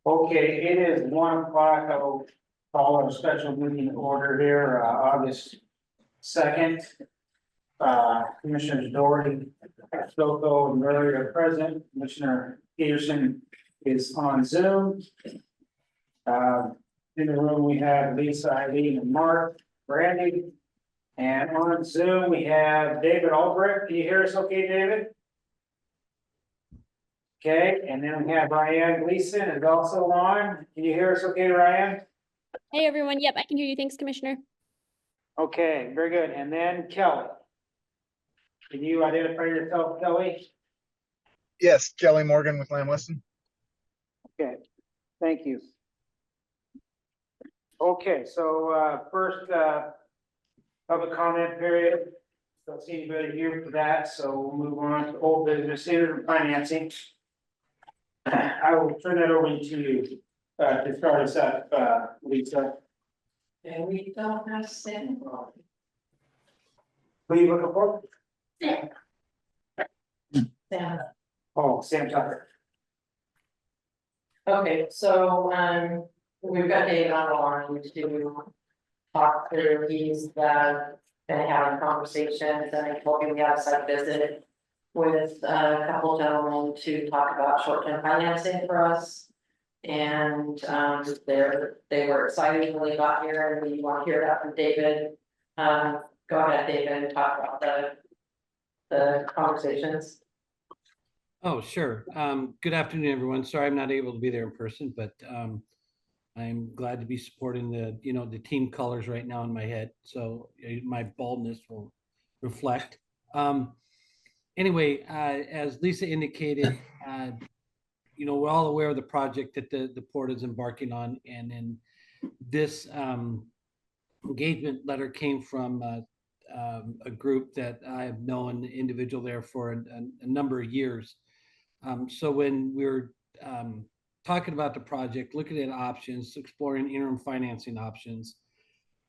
Okay, it is 1 o'clock. I'll call our special meeting to order here, August 2nd. Commissioners Doherty, Stokoe, and Murray are present. Commissioner Peterson is on Zoom. In the room, we have Lisa, Eileen, and Mark, Brandy. And on Zoom, we have David Albrecht. Can you hear us okay, David? Okay, and then we have Ryan Gleason is also on. Can you hear us okay, Ryan? Hey, everyone. Yep, I can hear you. Thanks, Commissioner. Okay, very good. And then Kelly. Can you identify yourself, Kelly? Yes, Kelly Morgan with Lamb Weston. Okay, thank you. Okay, so first public comment period. Don't see anybody here for that, so we'll move on to old business interim financing. I will turn that over to you to start us up, Lisa. And we don't have Sam. Who are you looking for? Sam. Oh, Sam Tucker. Okay, so, we've got David on the line to talk through, he's, been having conversations, and I told him we had a site visit with a couple gentlemen to talk about short-term financing for us. And, they were excited when they got here, and we want to hear that from David. Go ahead, David, and talk about the conversations. Oh, sure. Good afternoon, everyone. Sorry, I'm not able to be there in person, but I'm glad to be supporting the team colors right now in my head. So my baldness will reflect. Anyway, as Lisa indicated, we're all aware of the project that the port is embarking on, and then this engagement letter came from a group that I have known the individual there for a number of years. So when we're talking about the project, looking at options, exploring interim financing options,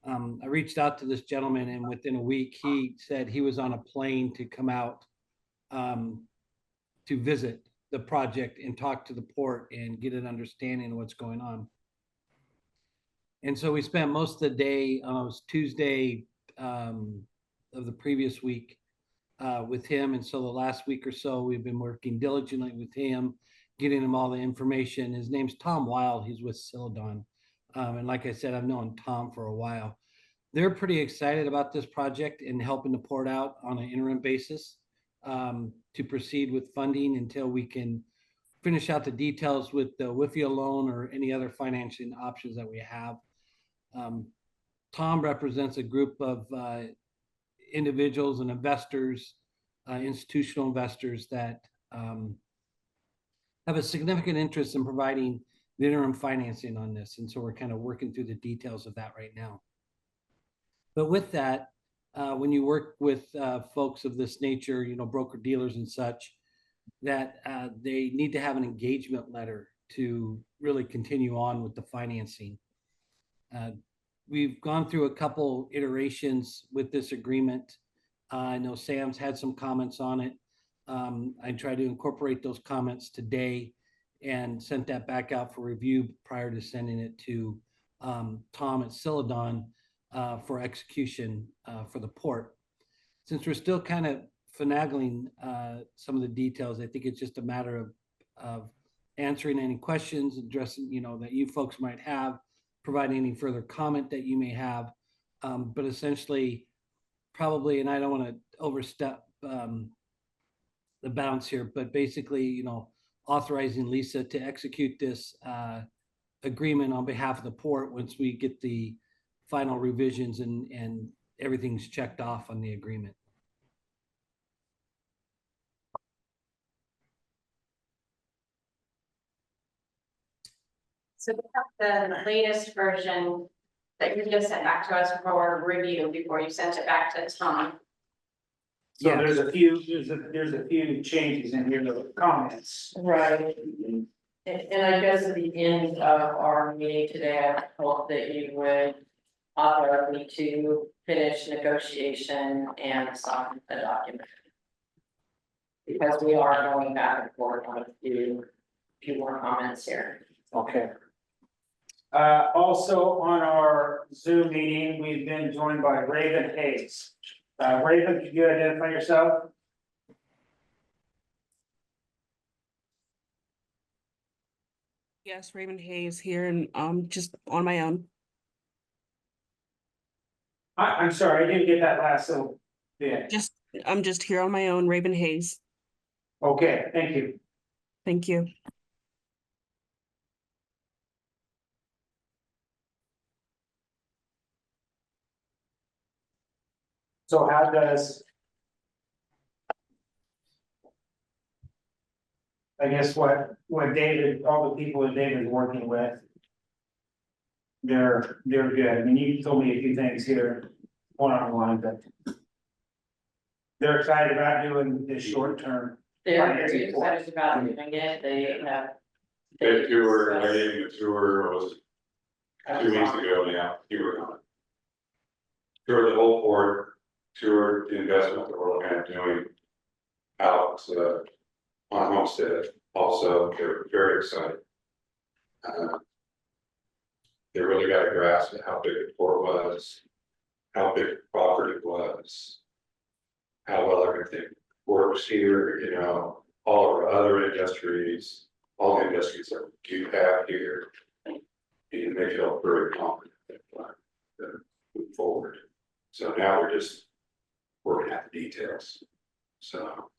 I reached out to this gentleman, and within a week, he said he was on a plane to come out to visit the project and talk to the port and get an understanding of what's going on. And so we spent most of the day, it was Tuesday of the previous week, with him. And so the last week or so, we've been working diligently with him, getting him all the information. His name's Tom Wild. He's with Celadon. And like I said, I've known Tom for a while. They're pretty excited about this project and helping the port out on an interim basis to proceed with funding until we can finish out the details with the WIFIA loan or any other financing options that we have. Tom represents a group of individuals and investors, institutional investors that have a significant interest in providing the interim financing on this. And so we're kind of working through the details of that right now. But with that, when you work with folks of this nature, broker dealers and such, that they need to have an engagement letter to really continue on with the financing. We've gone through a couple iterations with this agreement. I know Sam's had some comments on it. I tried to incorporate those comments today and sent that back out for review prior to sending it to Tom at Celadon for execution for the port. Since we're still kind of finagling some of the details, I think it's just a matter of answering any questions, addressing, that you folks might have, providing any further comment that you may have. But essentially, probably, and I don't want to overstep the bounds here, but basically, authorizing Lisa to execute this agreement on behalf of the port once we get the final revisions and everything's checked off on the agreement. So we have the latest version that you just sent back to us for review before you sent it back to Tom. So Yeah. there's a few changes in here, the comments. Right. And I guess at the end of our meeting today, I hope that you would authorize me to finish negotiation and sign the document. Because we are going back and forth on a few more comments here. Okay. Also on our Zoom meeting, we've been joined by Raven Hayes. Raven, could you identify yourself? Yes, Raymond Hayes here and just on my own. I'm sorry, I didn't get that last little bit. I'm just here on my own, Raymond Hayes. Okay, thank you. Thank you. So how does? I guess what David, all the people that David's working with. They're good. I mean, you told me a few things here, one-on-one, but. They're excited about doing this short term. They're very excited about doing it, they have. If you were waiting, the tour was 2 weeks ago now, you were on. Toured the whole port, toured the investment that we're looking at doing out on Homestead, also, they're very excited. They really got a grasp of how big the port was, how big the property was, how well everything works here, you know, all our other industries, all the industries that we do have here. And they feel very confident that move forward. So now we're just working out the details. So.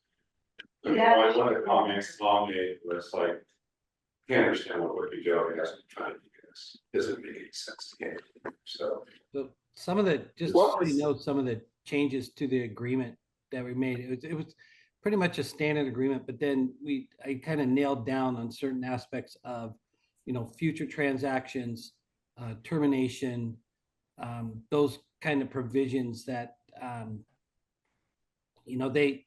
Yeah. One of the comments Tom made was like, can't understand what we do, he hasn't tried to do this, doesn't make any sense to him. So. So some of the, just What so you was- know, some of the changes to the agreement that we made, it was pretty much a standard agreement, but then I kind of nailed down on certain aspects of, you know, future transactions, termination, those kind of provisions that, you know, they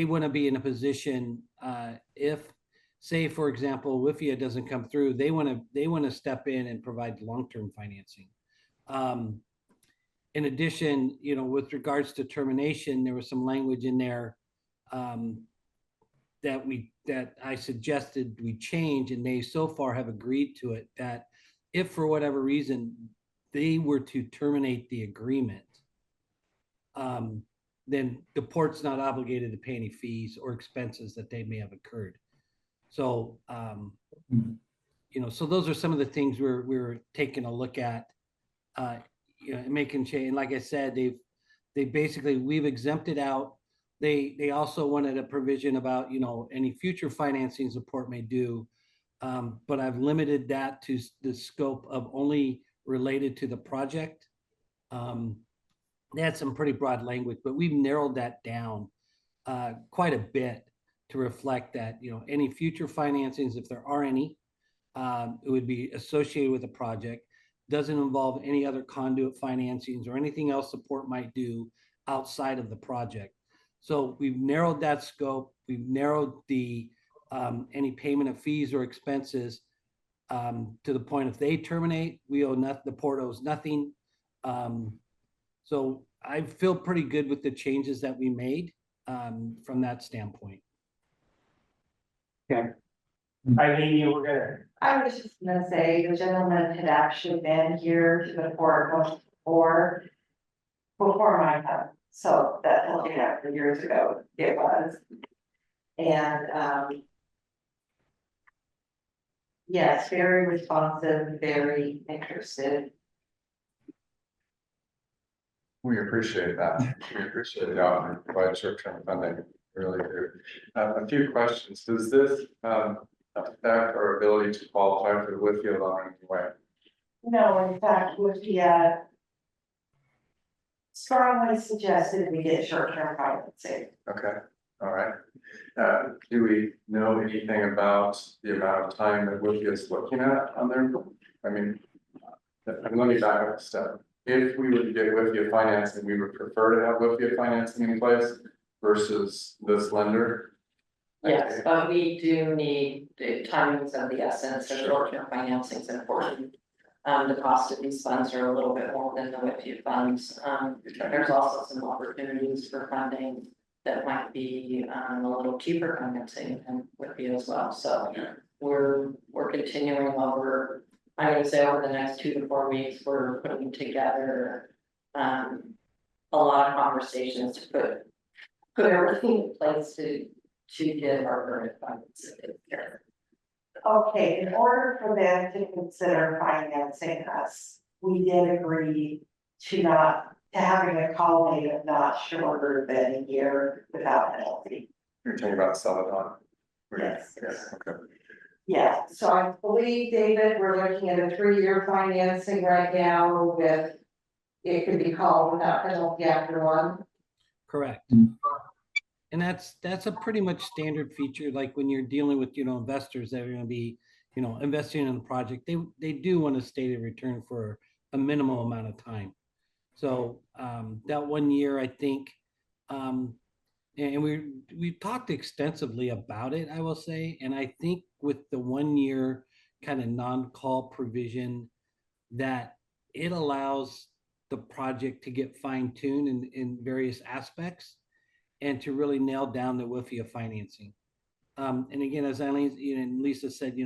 want to be in a position, if, say, for example, WIFIA doesn't come through, they want to step in and provide long-term financing. In addition, you know, with regards to termination, there was some language in there that I suggested we change, and they so far have agreed to it, that if for whatever reason they were to terminate the agreement, then the port's not obligated to pay any fees or expenses that they may have incurred. So, you know, so those are some of the things we're taking a look at, you know, making change. And like I said, they basically, we've exempted out. They also wanted a provision about, you know, any future financing support may do, but I've limited that to the scope of only related to the project. They had some pretty broad language, but we've narrowed that down quite a bit to reflect that, you know, any future financings, if there are any, it would be associated with the project, doesn't involve any other conduit financings or anything else the port might do outside of the project. So we've narrowed that scope. We've narrowed the any payment of fees or expenses to the point if they terminate, we owe nothing, the port owes nothing. So I feel pretty good with the changes that we made from that standpoint. Okay. Eileen, you were gonna. I was just gonna say, the gentleman had actually been here to the port once before my time, so that tells you that years ago it was. And, yes, very responsive, very interested. We appreciate that. We appreciate the offer to provide short-term funding. We really do. A few questions. Does this affect our ability to qualify for the WIFIA loan in any way? No, in fact, would be strongly suggested we get short-term financing. Okay, all right. Do we know anything about the amount of time that WIFIA is looking at on their? I mean, let me back up a step. If we were to get WIFIA financing, we would prefer to have WIFIA financing in place versus this lender. Yes, but we do need, the timings of the essence, and short-term financing is important. The cost of these funds are a little bit more than the WIFIA funds. There's also some opportunities for funding that might be a little cheaper financing than WIFIA as well, so. we're continuing over, I'm gonna say over the next 2 to 4 weeks, we're putting together. A lot of conversations to put everything in place to get our current funds taken care Okay, in order for them to consider financing us, we did agree to having a call date of not shorter than a year without penalty. You're talking about Celadon? Yes. Yes, okay. Yeah, so I believe, David, we're looking at a 3-year financing right now with, it could be called without penalty after one. Correct. And that's a pretty much standard feature, like when you're dealing with, investors that are gonna be, investing in the project, they do want a stated return for a minimal amount of time. So, that 1 year, I think, and we talked extensively about it, I will say, and I think with the 1 year kind of non-call provision, that it allows the project to get fine-tuned in various aspects and to really nail down the WIFIA financing. And again, as Eileen and Lisa said,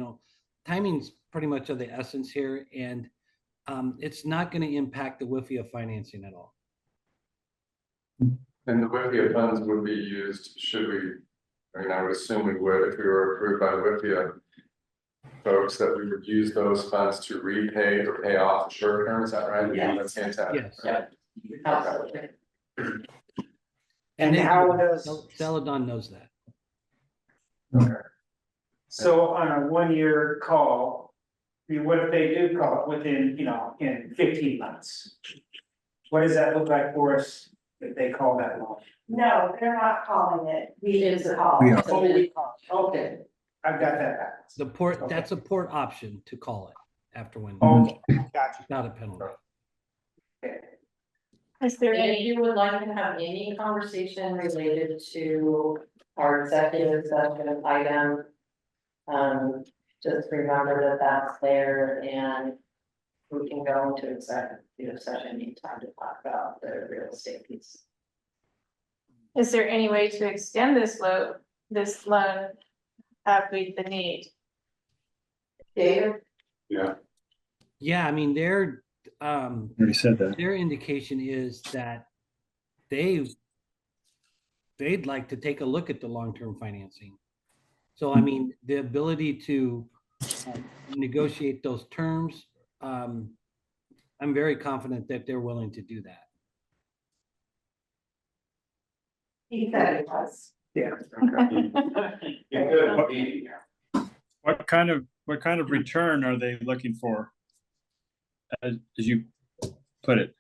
timing's pretty much of the essence here, and it's not going to impact the WIFIA financing at all. And the WIFIA funds would be used, should we, I mean, I would assume we would, if we were approved by WIFIA folks, that we would use those funds to repay or pay off the short term, is that right? Yes. That's fantastic. Yes. of. Absolutely. And how does, Celadon knows that. Okay. so on a 1 year call, I mean, what if they do call it within, in 15 months? What does that look like for us if they call that long? No, they're not calling it, we It's just a- call. We are. Oh, we call it. Okay, I've got that back. That's a port option to call it after 1 year, Okay, gotcha. not a penalty. Okay. Is there And if any, you would like to have any conversation related to our executive session item. Just remember that that's there and we can go into executive session anytime to talk about the real estate piece. Is there any way to extend this loan, we the need? David? Yeah, I mean, Already said that. their indication is that they'd like to take a look at the long-term financing. So, I mean, the ability to negotiate those terms, I'm very confident that they're willing to do that. He said it was. Yeah. What kind of return are they looking for? As you put it.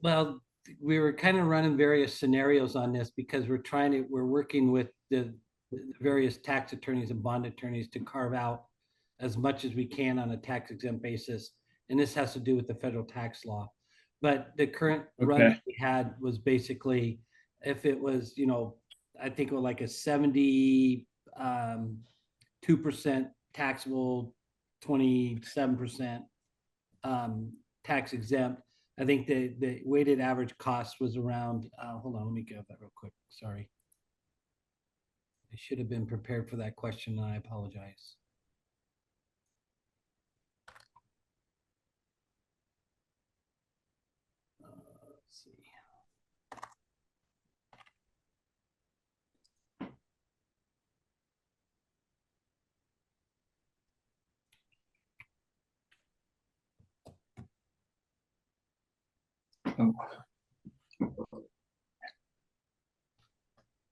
Well, we were kind of running various scenarios on this because we're working with the various tax attorneys and bond attorneys to carve out as much as we can on a tax exempt basis. And this has to do with the federal tax law. But the current run that we had was basically, if it was, I think it was like a 72% taxable, 27% tax exempt. I think the weighted average cost was around, hold on, let me get that real quick. Sorry. I should have been prepared for that question, and I apologize. Let's see.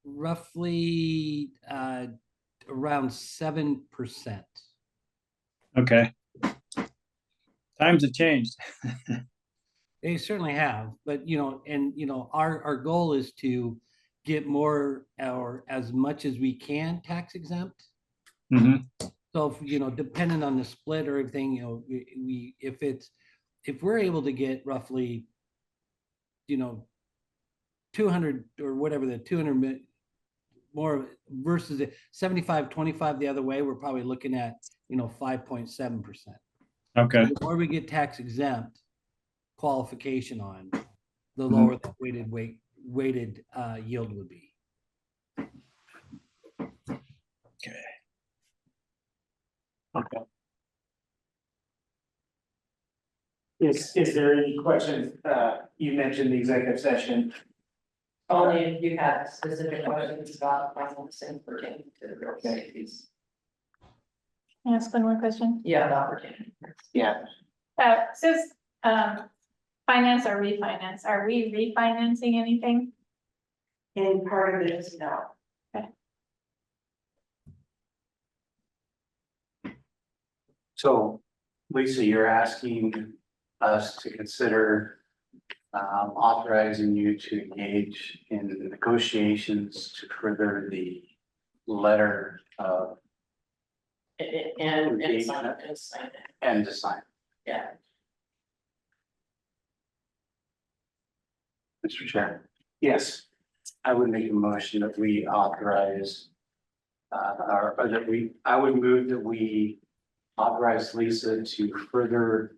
Roughly around 7%. Okay. Times have changed. They certainly have, but our goal is to get more or as much as we can tax exempt. Mhm. So depending on the split or everything, if we're able to get roughly 200 or whatever, the 200 more versus the 75-25 the other way, we're probably looking at 5.7%. Okay. The more we get tax exempt qualification on, the lower the weighted yield would be. Okay. Is there any questions? You mentioned the executive session. Only if you had specific questions about financing pertaining to the real estate piece. Can I ask one more question? Yeah, about pertaining. Yeah. Says, finance or refinance, are we refinancing anything? And part of it is no. So Lisa, you're asking us to consider authorizing you to engage in negotiations to further the letter of And sign it, and sign it, and design. yeah. Mr. Chair, Yes. I would make a motion that we authorize or that I would move that we authorize Lisa to further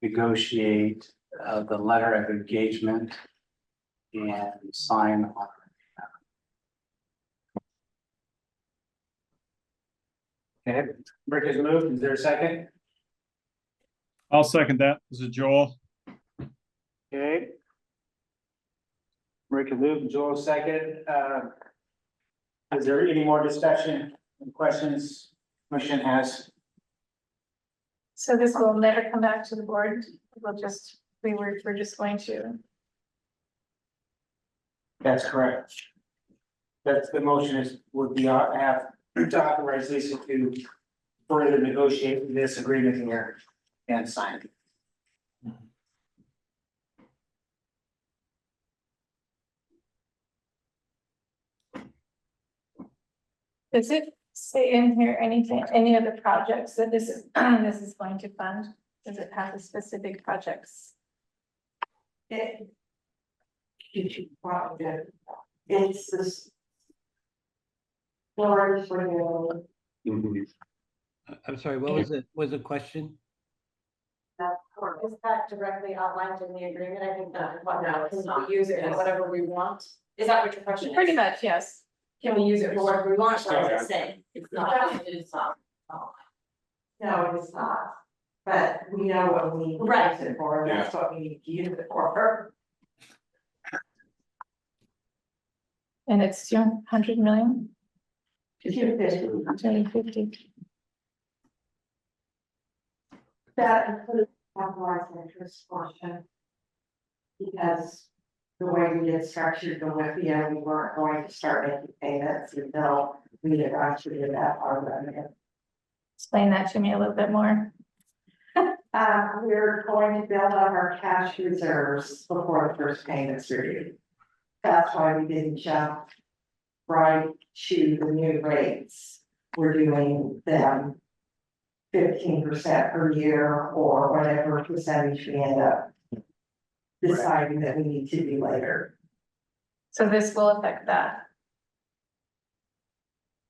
negotiate the letter of engagement and sign on. Okay, Rick has moved. Is there a second? I'll second that. This is Joel. Okay. Rick has moved, Joel second. Is there any more discussion and questions Commission has? So this will never come back to the board, we're just going to. That's correct. That's the motion would be have to authorize Lisa to further negotiate this agreement here and sign it. Does it say in here anything, any of the projects that this is, this is going to fund? Does it have the specific projects? It. It's this. Storage renewal, I'm sorry, what was it? Was the question? Is that directly outlined in the agreement? I think that, well, no, it's not. Use it For whatever we want. Is that what your question is? Pretty much, yes. Can we use it for whatever we want? Or Yeah. does it say? It's not, it's not. no, it's not, but we know what we need to Right. use it for, and that's what we need to use it for. And it's 200 million, 250. 250. That includes capitalized interest portion. Because the way we had structured the WIFIA, we weren't going to start making payments until we had actually did that part of it. Explain that to me a little bit more. We're going to build up our cash reserves before the first payment's due. That's why we didn't jump right to the new rates. We're doing them 15% per year or whatever percentage we end up deciding that we need to do later. So this will affect that.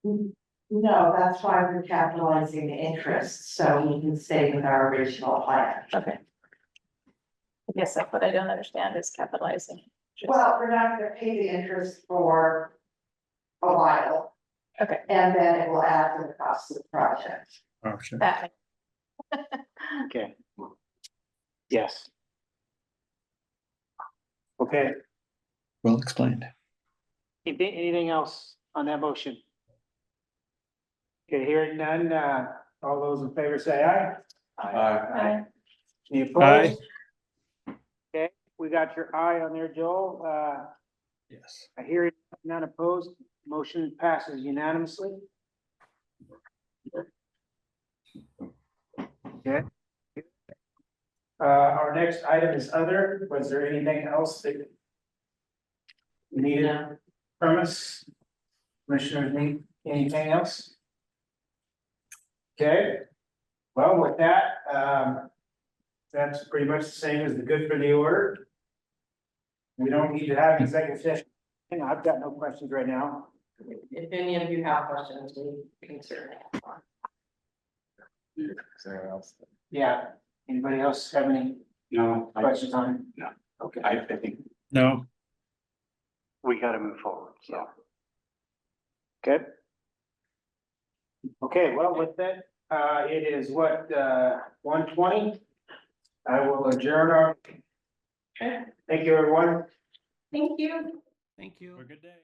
No, that's why we're capitalizing the interest, so we can stay with our original plan. Okay. I guess that's what I don't understand is capitalizing. Well, we're not gonna pay the interest for a while, Okay, and then it will add to the cost of the project. Okay. that. Okay. Yes. Okay, Well explained. anything else on that motion? Okay, hearing none, all those in favor say aye. Aye. Any Aye. opposed? Okay, we got your eye on there, Joel. Yes. I hear none opposed. Motion passes unanimously. Okay. Our next item is other. Was there anything else that needed from us? Commissioners need anything else? Okay, well, with that, that's pretty much the same as the good for the order. We don't need to have an executive session. I've got no questions right now. If any of you have questions, we can certainly ask one. Is there anyone else? Yeah, anybody else have any No, questions on it? No. Okay. I think No, we gotta move forward, so. Good. Okay, well, with that, It is what, 1:20? I will adjourn our. Thank you, everyone. Thank you. Thank you. Have a good day.